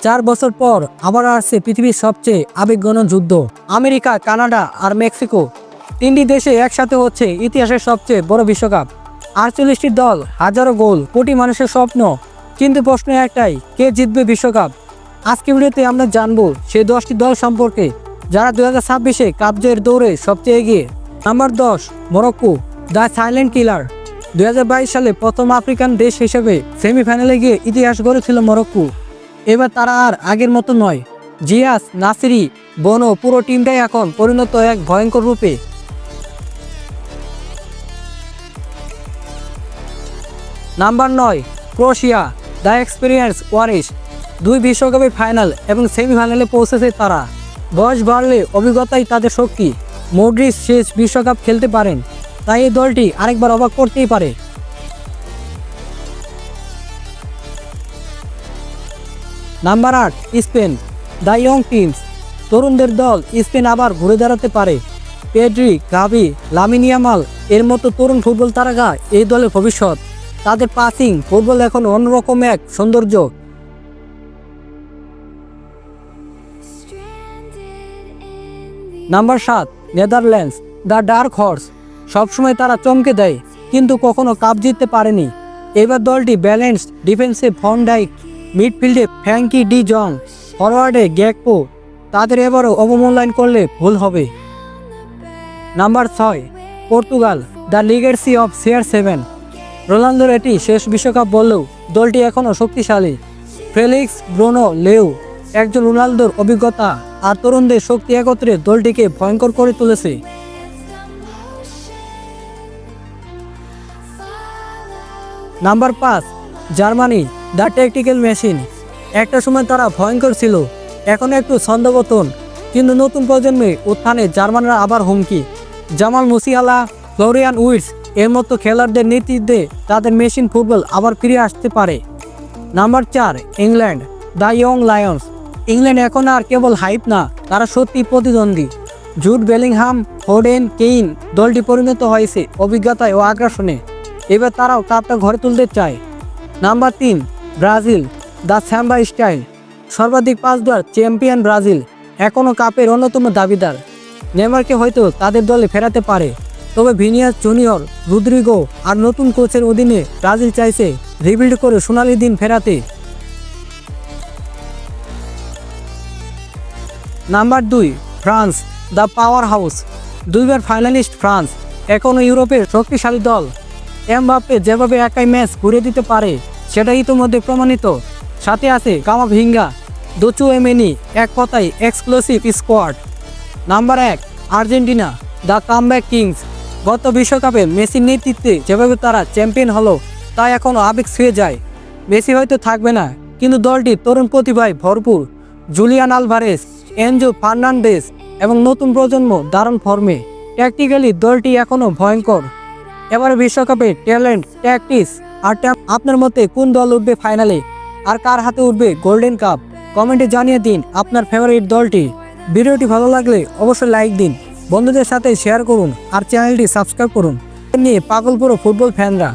4 বছর পর আবার আসছে পৃথিবীর সবচেয়ে আবেগঘন যুদ্ধ। আমেরিকা, কানাডা আর মেক্সিকো, 3টি দেশে একসাথে হচ্ছে ইতিহাসের সবচেয়ে বড় বিশ্বকাপ। 48টি দল, হাজারো গোল, কোটি মানুষের স্বপ্ন। কিন্তু প্রশ্ন একটাই, কে জিতবে বিশ্বকাপ? আজকে ভিডিওতে আমরা জানবো সেই 10টি দল সম্পর্কে যারা 2026-এ কাপ জয়ের দৌড়ে সবচেয়ে এগিয়ে। Number 10, Morocco, the silent killer. 2022 সালে প্রথম আফ্রিকান দেশ হিসেবে সেমিফাইনালে গিয়ে ইতিহাস গড়েছিল মরক্কো। এবার তারা আর আগের মতো নয়। জিয়াস, নাসিরি, বনো, পুরো টিমটাই এখন পরিণত এক ভয়ঙ্কর রূপে। নাম্বার 9, ক্রোয়েশিয়া, দ্য এক্সপিরিয়েন্স ওয়ারিশ। 2 বিশ্বকাপের ফাইনাল এবং সেমিফাইনালে পৌঁছেছে তারা। বয়স বাড়লে অভিজ্ঞতাই তাদের শক্তি। মডরিচ শেষ বিশ্বকাপ খেলতে পারেন, তাই এই দলটি আরেকবার অবাক করতেই পারে। Number 8, Spain, the young teams. তরুণদের দল স্পেন আবার ঘুরে দাঁড়াতে পারে। পেড্রি, গাভি, লামিন ইয়ামাল এর মতো তরুণ ফুটবল তারকা এই দলের ভবিষ্যৎ। তাদের পাসিং ফুটবল এখন অন্যরকম এক সৌন্দর্য। Number 7, Netherlands, the dark horse. সবসময় তারা চমকে দেয়, কিন্তু কখনো কাপ জিততে পারেনি। এবার দলটি ব্যালেন্সড, ডিফেন্সে ভন ডাইক, মিডফিল্ডে ফ্র্যাঙ্কি ডি জং, ফরওয়ার্ডে গ্যাকপো। তাদের এবারও অবমূল্যায়ন করলে ভুল হবে। Number 6, Portugal, the legacy of CR7। রোনালদোর এটি শেষ বিশ্বকাপ বললেও দলটি এখনও শক্তিশালী। ফেলিক্স, ব্রুনো, লেও, একজন রোনালদোর অভিজ্ঞতা আর তরুণদের শক্তি একত্রে দলটিকে ভয়ঙ্কর করে তুলেছে। Number 5, Germany, the tactical machine. একটা সময় তারা ভয়ঙ্কর ছিল, এখন একটু ছন্দপতন, কিন্তু নতুন প্রজন্মে উত্থানে জার্মানরা আবার হুমকি। জামাল মুসিয়ালা, ফ্লোরিয়ান উইটস এর মতো খেলোয়াড়দের নেতৃত্বে তাদের মেশিন ফুটবল আবার ফিরে আসতে পারে। Number 4, England, the young Lions. England এখন আর কেবল হাইপ না, তারা সত্যি প্রতিদ্বন্দ্বী। জুড বেলিংহাম, ফোডেন, কেইন, দলটি পরিণত হয়েছে অভিজ্ঞতায় ও আগ্রাসনে। এবার তারাও কাপটা ঘরে তুলতে চায়। Number 3, Brazil, the samba style. সর্বাধিক 5বার চ্যাম্পিয়ন ব্রাজিল এখনও কাপের অন্যতম দাবিদার। নেইমারকে হয়তো তাদের দলে ফেরাতে পারে, তবে ভিনিয়াস জুনিয়র, রদ্রিগো আর নতুন কোচের অধীনে ব্রাজিল চাইছে রিবিল্ড করে সোনালি দিন ফেরাতে। Number 2, France, the power house. 2বার ফাইনালিস্ট ফ্রান্স এখনও ইউরোপের শক্তিশালী দল। এমবাপ্পে যেভাবে একাই ম্যাচ ঘুরে দিতে পারে সেটা ইতিমধ্যে প্রমাণিত। সাথে আছে কামাভিঙ্গা, দোচুয়েমেনি, এক কথায় exclusive squad. Number 1, Argentina, the comeback kings. গত বিশ্বকাপে মেসির নেতৃত্বে যেভাবে তারা চ্যাম্পিয়ন হলো তা এখনও আবেগ ছুঁয়ে যায়। মেসি হয়তো থাকবে না, কিন্তু দলটি তরুণ প্রতিভায় ভরপুর। জুলিয়ান আলভারেস, এনজো ফার্নান্ডেস এবং নতুন প্রজন্ম দারুণ ফর্মে। ট্যাকটিক্যালি দলটি এখনও ভয়ঙ্কর। এবারে বিশ্বকাপে ট্যালেন্ট, ট্যাকটিক্স আর আপনার মতে কোন দল উঠবে ফাইনালে, আর কার হাতে উঠবে গোল্ডেন কাপ? কমেন্টে জানিয়ে দিন আপনার ফেভারিট দলটি। ভিডিওটি ভালো লাগলে অবশ্যই লাইক দিন, বন্ধুদের সাথে শেয়ার করুন আর চ্যানেলটি সাবস্ক্রাইব করুন। নিয়ে পাগল পুরো ফুটবল ফ্যানরা।